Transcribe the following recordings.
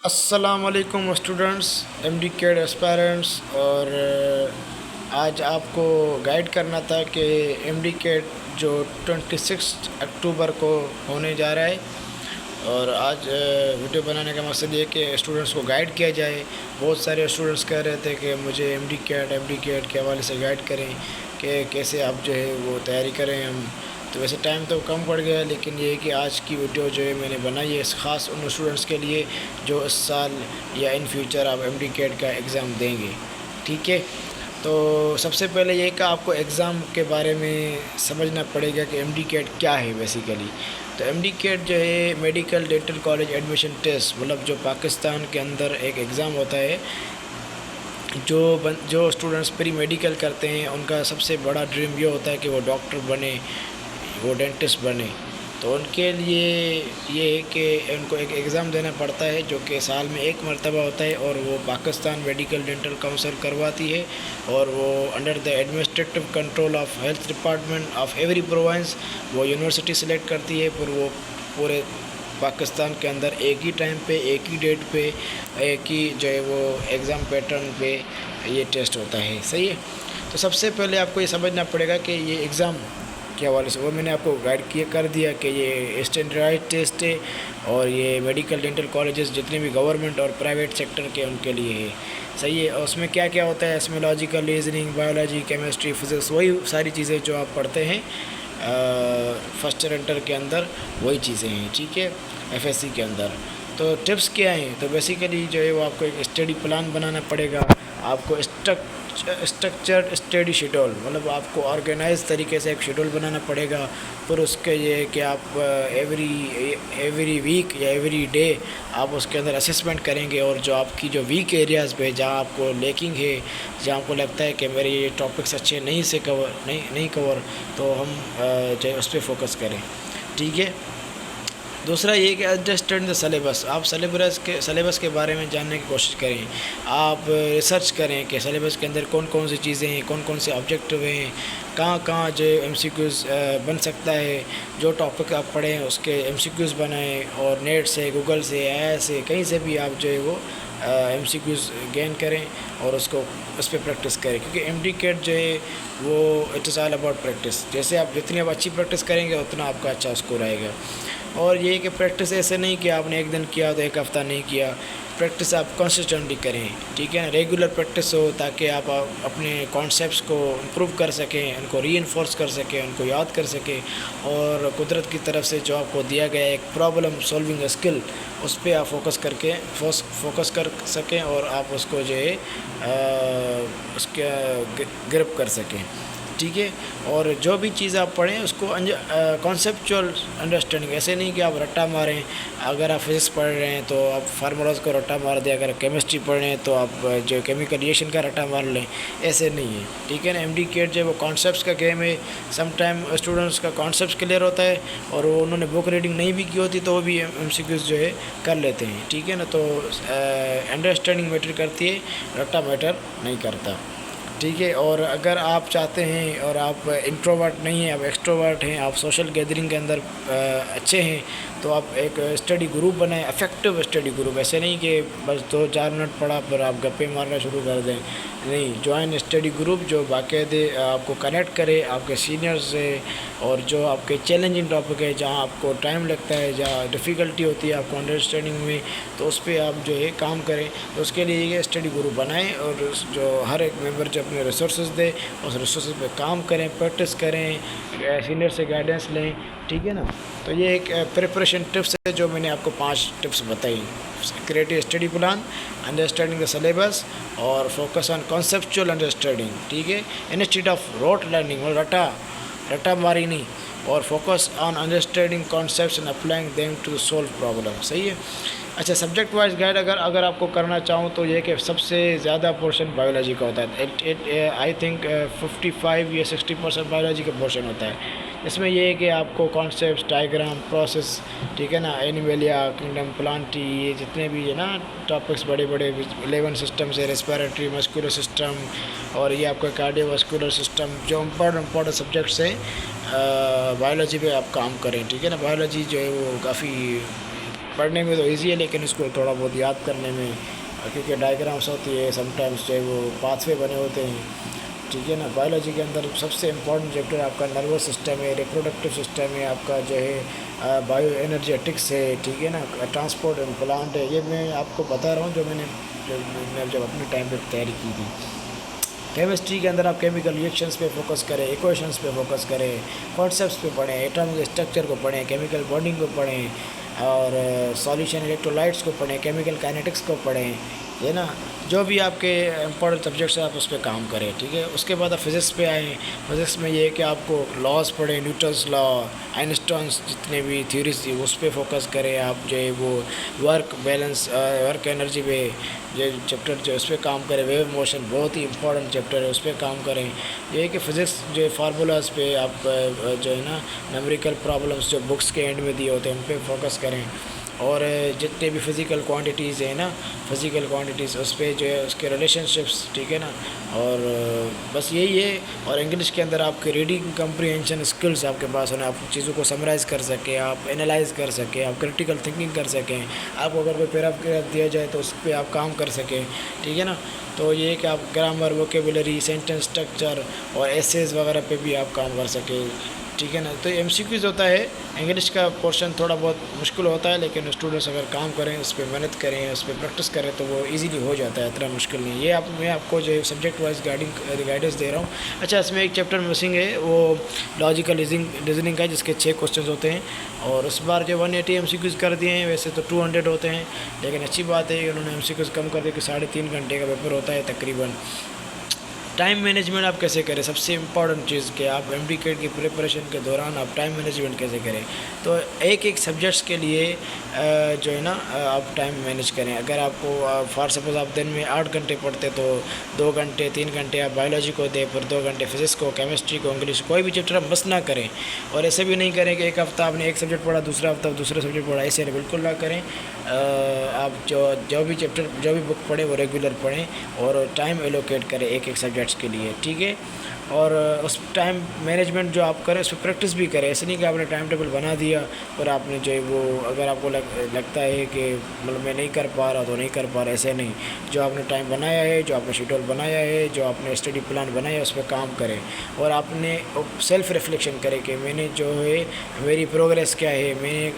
السلام علیکم students, M D کیڈ اسپائرنٹس، اور آج آپ کو گائیڈ کرنا تھا کہ ایم ڈی کیڈ جو 26 اکتوبر کو ہونے جا رہا ہے، اور آج ویڈیو بنانے کا مقصد یہ کہ اسٹوڈنٹس کو گائیڈ کیا جائے۔ بہت سارے اسٹوڈنٹس کہہ رہے تھے کہ مجھے ایم ڈی کیڈ کے حوالے سے گائیڈ کریں کہ کیسے آپ جو ہے وہ تیاری کریں ہم۔ تو ویسے ٹائم تو کم پڑ گیا، لیکن یہ ہے کہ آج کی ویڈیو جو ہے میں نے بنائی ہے خاص ان اسٹوڈنٹس کے لیے جو اس سال یا ان فیوچر آپ ایم ڈی کیڈ کا ایگزام دیں گے، ٹھیک ہے۔ تو سب سے پہلے یہ کہ آپ کو ایگزام کے بارے میں سمجھنا پڑے گا کہ ایم ڈی کیڈ کیا ہے بیسیکلی۔ تو ایم ڈی کیڈ جو ہے medical dental college admission test, مطلب جو پاکستان کے اندر ایک ایگزام ہوتا ہے۔ جو اسٹوڈنٹس پری میڈیکل کرتے ہیں ان کا سب سے بڑا ڈریم یہ ہوتا ہے کہ وہ ڈاکٹر بنے، وہ ڈینٹسٹ بنے۔ تو ان کے لیے یہ ہے کہ ان کو ایک ایگزام دینا پڑتا ہے جو کہ سال میں ایک مرتبہ ہوتا ہے، اور وہ پاکستان میڈیکل ڈینٹل کونسل کرواتی ہے، اور وہ under the administrative control of health department of every province وہ یونیورسٹی سلیکٹ کرتی ہے، پھر وہ پورے پاکستان کے اندر ایک ہی ٹائم پہ، ایک ہی ڈیٹ پہ، ایک ہی جو ہے وہ ایگزام پیٹرن پہ یہ ٹیسٹ ہوتا ہے، صحیح ہے۔ تو سب سے پہلے آپ کو یہ سمجھنا پڑے گا کہ یہ ایگزام کے حوالے سے وہ میں نے آپ کو گائیڈ کر دیا کہ یہ اسٹینڈرڈائز ٹیسٹ ہے، اور یہ میڈیکل ڈینٹل کالجز جتنے بھی گورنمنٹ اور پرائیویٹ سیکٹر کے ان کے لیے ہے، صحیح ہے۔ اور اس میں کیا کیا ہوتا ہے، اس میں logical reasoning, biology, chemistry, physics, وہی ساری چیزیں جو آپ پڑھتے ہیں فرسٹ ایئر انٹر کے اندر، وہی چیزیں ہیں، ٹھیک ہے، ایف ایس سی کے اندر۔ تو ٹپس کیا ہیں، تو بیسیکلی جو ہے وہ آپ کو ایک اسٹڈی پلان بنانا پڑے گا، آپ کو اسٹرکچرڈ اسٹڈی شیڈول، مطلب آپ کو آرگنائز طریقے سے ایک شیڈول بنانا پڑے گا۔ پھر اس کے یہ کہ آپ ایوری ویک یا ایوری ڈے آپ اس کے اندر اسسمنٹ کریں گے، اور جو آپ کی جو ویک ایریاز پہ جہاں آپ کو لیکنگ ہے، جہاں آپ کو لگتا ہے کہ میرے یہ ٹاپکس اچھے نہیں کور، تو ہم جو ہے اس پہ فوکس کریں، ٹھیک ہے۔ دوسرا یہ کہ انڈرسٹینڈ دا سلیبس، آپ سلیبس کے بارے میں جاننے کی کوشش کریں، آپ ریسرچ کریں کہ سلیبس کے اندر کون کون سی چیزیں ہیں، کون کون سے آبجیکٹو ہیں، کہاں کہاں جو ایم سی کیوز بن سکتا ہے۔ جو ٹاپک آپ پڑھیں اس کے ایم سی کیوز بنائیں، اور نیٹ سے، گوگل سے، آئی سے، کہیں سے بھی آپ جو ہے وہ ایم سی کیوز گین کریں، اور اس پہ پریکٹس کریں، کیونکہ ایم ڈی کیڈ جو ہے وہ it is all about practice. جیسے آپ جتنی آپ اچھی پریکٹس کریں گے اتنا آپ کا اچھا اسکور آئے گا۔ اور یہ کہ پریکٹس ایسے نہیں کہ آپ نے ایک دن کیا تو ایک ہفتہ نہیں کیا، پریکٹس آپ کنسسٹنٹلی کریں، ٹھیک ہے نا، ریگولر پریکٹس ہو، تاکہ آپ اپنے کانسیپٹس کو امپروو کر سکیں، ان کو ری انفورس کر سکیں، ان کو یاد کر سکیں، اور قدرت کی طرف سے جو آپ کو دیا گیا ایک پرابلم سولونگ اسکل، اس پہ آپ فوکس کر سکیں، اور آپ اس کو جو ہے اس کا گرپ کر سکیں، ٹھیک ہے۔ اور جو بھی چیز آپ پڑھیں اس کو کانسیپچول انڈرسٹینڈنگ، ایسے نہیں کہ آپ رٹا ماریں۔ اگر آپ فزکس پڑھ رہے ہیں تو آپ فارمولاز کو رٹا مار دیں، اگر کیمسٹری پڑھ رہے ہیں تو آپ جو کیمیکل ریئیکشن کا رٹا مار لیں، ایسے نہیں ہے، ٹھیک ہے نا۔ ایم ڈی کیڈ جو ہے وہ کانسیپٹس کا گیم ہے۔ سم ٹائم اسٹوڈنٹس کا کانسیپٹس کلیئر ہوتا ہے، اور وہ انہوں نے بک ریڈنگ نہیں بھی کی ہوتی تو وہ بھی ایم سی کیوز جو ہے کر لیتے ہیں، ٹھیک ہے نا۔ تو انڈرسٹینڈنگ میٹر کرتی ہے، رٹا میٹر نہیں کرتا، ٹھیک ہے۔ اور اگر آپ چاہتے ہیں اور آپ انٹروورٹ نہیں ہیں، آپ ایکسٹروورٹ ہیں، آپ سوشل گیدرنگ کے اندر اچھے ہیں، تو آپ ایک اسٹڈی گروپ بنائیں، افیکٹو اسٹڈی گروپ۔ ایسے نہیں کہ بس 2-4 منٹ پڑھا پھر آپ گپے مارنا شروع کر دیں، نہیں، جوائن اسٹڈی گروپ جو باقاعدے آپ کو کنیکٹ کرے آپ کے سینئر سے، اور جو آپ کے چیلنجنگ ٹاپک ہے، جہاں آپ کو ٹائم لگتا ہے، جہاں ڈیفیکلٹی ہوتی ہے آپ کو انڈرسٹینڈنگ میں، تو اس پہ آپ جو ہے کام کریں۔ تو اس کے لیے یہ اسٹڈی گروپ بنائیں، اور جو ہر ایک ممبر جو اپنے ریسورسز دے اس ریسورسز پہ کام کریں، پریکٹس کریں، سینئر سے گائیڈنس لیں، ٹھیک ہے نا۔ تو یہ ایک پریپریشن ٹپس ہے جو میں نے آپ کو 5 ٹپس بتائی۔ Create a study plan, understanding the syllabus, اور فوکس آن کانسیپچول انڈرسٹینڈنگ، ٹھیک ہے، انسٹیڈ آف روٹ لرننگ، رٹا ماری نہیں، اور focus on understanding concepts and applying them to solve problem, صحیح ہے۔ اچھا، سبجیکٹ وائز گائیڈ اگر آپ کو کرنا چاہوں تو یہ کہ سب سے زیادہ پورشن بایولوجی کا ہوتا ہے، آئی تھنک 55 یا 60% بایولوجی کا پورشن ہوتا ہے۔ اس میں یہ ہے کہ آپ کو کانسیپٹس، ڈائیگرام، پروسیس، ٹھیک ہے نا، اینیملیا کنگڈم، پلانٹی، یہ جتنے بھی ہے نا ٹاپکس بڑے 11 سسٹمس ہے، ریسپیریٹری، مسکولر سسٹم، اور یہ آپ کا کارڈیو واسکولر سسٹم، جو امپورٹنٹ سبجیکٹس ہیں بایولوجی پہ آپ کام کریں، ٹھیک ہے نا۔ بایولوجی جو ہے وہ کافی پڑھنے میں تو ایزی ہے لیکن اس کو تھوڑا بہت یاد کرنے میں، کیونکہ ڈائیگرامس ہوتی ہے سم ٹائمس جو ہے وہ پاتھ وے بنے ہوتے ہیں، ٹھیک ہے نا۔ بایولوجی کے اندر سب سے امپورٹنٹ چیپٹر آپ کا نروس سسٹم ہے، ریپروڈکٹیو سسٹم ہے، آپ کا جو ہے بایو انرجیٹکس ہے، ٹھیک ہے نا، ٹرانسپورٹ اینڈ پلانٹ ہے۔ یہ میں آپ کو بتا رہا ہوں جو میں نے جب اپنے ٹائم پہ تیاری کی تھی۔ کیمسٹری کے اندر آپ کیمیکل ریئیکشنس پہ فوکس کریں، ایکویشنس پہ فوکس کریں، کانسیپٹس پہ پڑھیں، ایٹم کے اسٹرکچر کو پڑھیں، کیمیکل بانڈنگ کو پڑھیں، اور سالیوشن الیکٹرولائٹس کو پڑھیں، کیمیکل کائنیٹکس کو پڑھیں، ہے نا۔ جو بھی آپ کے امپورٹنٹ سبجیکٹس ہیں آپ اس پہ کام کریں، ٹھیک ہے۔ اس کے بعد آپ فزکس پہ آئیں۔ فزکس میں یہ ہے کہ آپ کو لاز پڑھیں، نیوٹنس لا، آئنسٹائنس جتنے بھی تھیوریز تھی اس پہ فوکس کریں۔ آپ جو ہے وہ ورک بیلنس، ورک انرجی پہ جو چیپٹر جو اس پہ کام کریں۔ ویو موشن بہت ہی امپورٹنٹ چیپٹر ہے، اس پہ کام کریں۔ یہ ہے کہ فزکس جو فارمولاز پہ آپ جو ہے نا نمبریکل پرابلمس جو بکس کے اینڈ میں دیے ہوتے ہیں ان پہ فوکس کریں، اور جتنے بھی فزیکل کوانٹیٹیز ہیں نا، فزیکل کوانٹیٹیز اس پہ جو ہے اس کے ریلیشن شپس، ٹھیک ہے نا۔ اور بس یہی ہے۔ اور انگلش کے اندر آپ کے ریڈنگ کمپریہنشن اسکلز آپ کے پاس ہونا، آپ چیزوں کو سمرائز کر سکیں، آپ انالائز کر سکیں، آپ کریٹیکل تھنکنگ کر سکیں، آپ کو اگر کوئی پیراگراف دیا جائے تو اس پہ آپ کام کر سکیں، ٹھیک ہے نا۔ تو یہ ہے کہ آپ گرامر، ووکیبلری، سینٹنس اسٹرکچر اور ایسیز وغیرہ پہ بھی آپ کام کر سکیں، ٹھیک ہے نا۔ تو ایم سی کیوز ہوتا ہے، انگلش کا پورشن تھوڑا بہت مشکل ہوتا ہے لیکن اسٹوڈنٹس اگر کام کریں، اس پہ محنت کریں، اس پہ پریکٹس کریں تو وہ ایزیلی ہو جاتا ہے، اتنا مشکل نہیں۔ یہ میں آپ کو جو ہے سبجیکٹ وائز گائیڈنس دے رہا ہوں۔ اچھا، اس میں ایک چیپٹر مسنگ ہے، وہ لاجیکل ریزننگ کا، جس کے 6 کوسچنز ہوتے ہیں، اور اس بار جو 180 ایم سی کیوز کر دیے ہیں، ویسے تو 200 ہوتے ہیں، لیکن اچھی بات ہے کہ انہوں نے ایم سی کیوز کم کر دیا کہ 3.5 گھنٹے کا پیپر ہوتا ہے تقریباً۔ ٹائم مینجمنٹ آپ کیسے کریں؟ سب سے امپورٹنٹ چیز کہ آپ ایم ڈی کیٹ کی پریپریشن کے دوران آپ ٹائم مینجمنٹ کیسے کریں؟ تو ایک سبجیکٹس کے لیے جو ہے نا آپ ٹائم مینیج کریں۔ اگر آپ کو فار سپوز آپ دن میں 8 گھنٹے پڑھتے تو 2 گھنٹے 3 گھنٹے آپ بایولوجی کو دیں، پھر 2 گھنٹے فزکس کو، کیمسٹری کو، انگلش، کوئی بھی چیپٹر آپ مس نہ کریں۔ اور ایسے بھی نہیں کریں کہ ایک ہفتہ آپ نے ایک سبجیکٹ پڑھا، دوسرا ہفتہ دوسرا سبجیکٹ پڑھا، ایسے بالکل نہ کریں۔ آپ جو بھی چیپٹر، جو بھی بک پڑھیں وہ ریگولر پڑھیں اور ٹائم ایلوکیٹ کریں ایک سبجیکٹس کے لیے، ٹھیک ہے۔ اور اس ٹائم مینجمنٹ جو آپ کریں اس پہ پریکٹس بھی کریں۔ ایسے نہیں کہ آپ نے ٹائم ٹیبل بنا دیا اور آپ نے جو ہے وہ، اگر آپ کو لگتا ہے کہ مطلب میں نہیں کر پا رہا تو نہیں کر پا رہا، ایسے نہیں۔ جو آپ نے ٹائم بنایا ہے، جو آپ نے شیڈول بنایا ہے، جو آپ نے اسٹڈی پلان بنایا ہے، اس پہ کام کریں، اور آپ نے سیلف ریفلیکشن کریں کہ میں نے جو ہے میری پروگریس کیا ہے، میں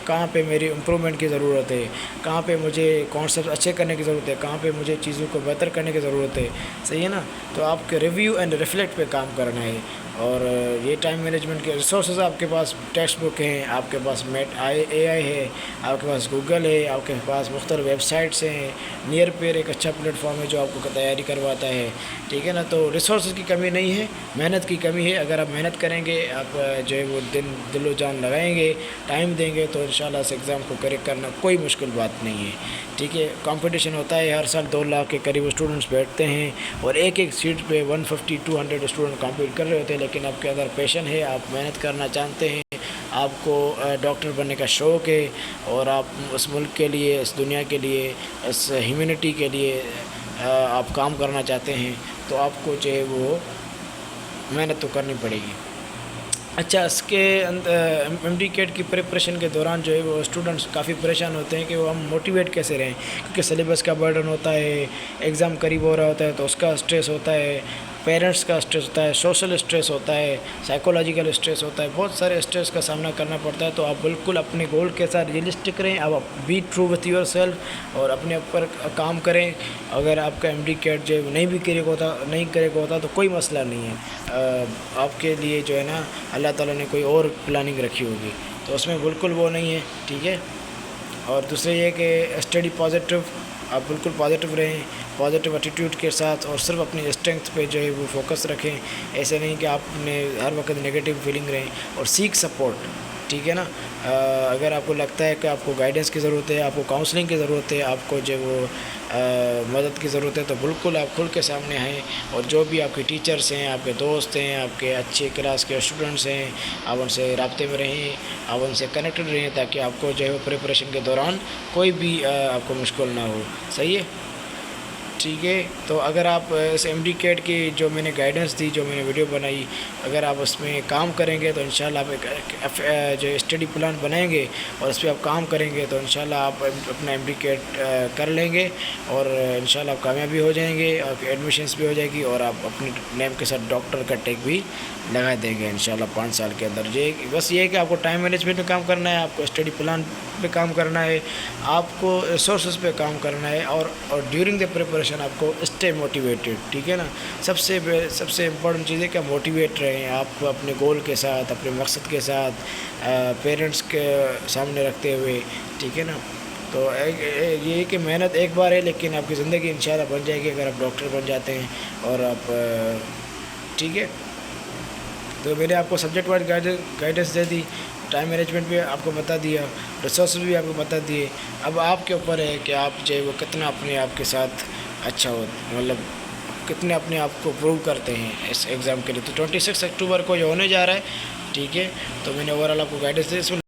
کہاں پہ میری امپرومنٹ کی ضرورت ہے، کہاں پہ مجھے کانسیپٹ اچھے کرنے کی ضرورت ہے، کہاں پہ مجھے چیزوں کو بہتر کرنے کی ضرورت ہے، صحیح ہے نا۔ تو آپ کے ریویو اینڈ ریفلیکٹ پہ کام کرنا ہے۔ اور یہ ٹائم مینجمنٹ کے ریسورسز آپ کے پاس ٹیکسٹ بک ہیں، آپ کے پاس اے آئی ہے، آپ کے پاس گوگل ہے، آپ کے پاس مختلف ویب سائٹس ہیں، نیئر پیر ایک اچھا پلیٹ فارم ہے جو آپ کو تیاری کرواتا ہے، ٹھیک ہے نا۔ تو ریسورسز کی کمی نہیں ہے، محنت کی کمی ہے۔ اگر آپ محنت کریں گے، آپ جو ہے وہ دل و جان لگائیں گے، ٹائم دیں گے، تو انشاءاللہ اس ایگزام کو کریکٹ کرنا کوئی مشکل بات نہیں ہے، ٹھیک ہے۔ کمپٹیشن ہوتا ہے، ہر سال 2 لاکھ کے قریب اسٹوڈنٹس بیٹھتے ہیں اور ایک سیٹ پہ 150-200 اسٹوڈنٹ کمپیٹ کر رہے ہوتے ہیں، لیکن آپ کے اندر پیشن ہے، آپ محنت کرنا چاہتے ہیں، آپ کو ڈاکٹر بننے کا شوق ہے، اور آپ اس ملک کے لیے، اس دنیا کے لیے، اس ہیومینٹی کے لیے آپ کام کرنا چاہتے ہیں، تو آپ کو جو ہے وہ محنت تو کرنی پڑے گی۔ اچھا، اس کے ایم ڈی کیٹ کی پریپریشن کے دوران جو ہے وہ اسٹوڈنٹس کافی پریشان ہوتے ہیں کہ وہ ہم موٹیویٹ کیسے رہیں، کیونکہ سلیبس کا برڈن ہوتا ہے، ایگزام قریب ہو رہا ہوتا ہے تو اس کا اسٹریس ہوتا ہے، پیرنٹس کا اسٹریس ہوتا ہے، سوشل اسٹریس ہوتا ہے، سائیکولوجیکل اسٹریس ہوتا ہے، بہت سارے اسٹریس کا سامنا کرنا پڑتا ہے۔ تو آپ بالکل اپنے گول کے ساتھ ریئلسٹک رہیں، آپ be true with your self اور اپنے اوپر کام کریں۔ اگر آپ کا ایم ڈی کیٹ جو ہے نہیں بھی کریکٹ ہوتا تو کوئی مسئلہ نہیں ہے، آپ کے لیے جو ہے نا اللہ تعالیٰ نے کوئی اور پلاننگ رکھی ہوگی، تو اس میں بالکل وہ نہیں ہے، ٹھیک ہے۔ اور دوسرے یہ کہ اسٹڈی پازیٹیو، آپ بالکل پازیٹیو رہیں، پازیٹیو ایٹیٹیوڈ کے ساتھ، اور صرف اپنی اسٹرینتھ پہ جو ہے وہ فوکس رکھیں۔ ایسے نہیں کہ آپ نے ہر وقت نگیٹو فیلنگ رہیں، اور سیک سپورٹ، ٹھیک ہے نا۔ اگر آپ کو لگتا ہے کہ آپ کو گائیڈنس کی ضرورت ہے، آپ کو کاؤنسلنگ کی ضرورت ہے، آپ کو جو وہ مدد کی ضرورت ہے، تو بالکل آپ کھل کے سامنے آئیں، اور جو بھی آپ کے ٹیچرس ہیں، آپ کے دوست ہیں، آپ کے اچھے کلاس کے اسٹوڈنٹس ہیں، آپ ان سے رابطے میں رہیں، آپ ان سے کنیکٹڈ رہیں، تاکہ آپ کو جو ہے وہ پریپریشن کے دوران کوئی بھی آپ کو مشکل نہ ہو، صحیح ہے۔ ٹھیک ہے. تو اگر آپ اس ایم ڈی کیٹ کی جو میں نے گائیڈنس دی، جو میں نے ویڈیو بنائی، اگر آپ اس میں کام کریں گے تو انشاءاللہ آپ ایک جو اسٹڈی پلان بنائیں گے اور اس پہ آپ کام کریں گے تو انشاءاللہ آپ اپنا ایم ڈی کیٹ کر لیں گے اور انشاءاللہ آپ کامیابی ہو جائیں گے، آپ کی ایڈمیشنس بھی ہو جائے گی اور آپ اپنے نیم کے ساتھ ڈاکٹر کا ٹیگ بھی لگا دیں گے انشاءاللہ 5 سال کے اندر. بس یہ ہے کہ آپ کو ٹائم مینجمنٹ میں کام کرنا ہے، آپ کو اسٹڈی پلان پہ کام کرنا ہے، آپ کو ریسورسز پہ کام کرنا ہے اور ڈیورنگ دا پریپریشن آپ کو اسٹے موٹیویٹیڈ. ٹھیک ہے نا. سب سے امپورٹنٹ چیز ہے کہ موٹیویٹ رہیں آپ اپنے گول کے ساتھ، اپنے مقصد کے ساتھ، پیرنٹس کے سامنے رکھتے ہوئے. ٹھیک ہے نا. تو یہ ہے کہ محنت ایک بار ہے لیکن آپ کی زندگی انشاءاللہ بن جائے گی اگر آپ ڈاکٹر بن جاتے ہیں اور آپ ٹھیک ہے. تو میں نے آپ کو سبجیکٹ وائز گائیڈنس دے دی، ٹائم مینجمنٹ بھی آپ کو بتا دیا، ریسورسز بھی آپ کو بتا دیے. اب آپ کے اوپر ہے کہ آپ جو ہے وہ کتنا اپنے آپ کے ساتھ اچھا ہو، مطلب کتنے اپنے آپ کو پروو کرتے ہیں اس ایگزام کے لیے. تو 26 اکتوبر کو یہ ہونے جا رہا ہے. ٹھیک ہے. تو میں نے اوورآل آپ کو گائیڈنس دی. اس میں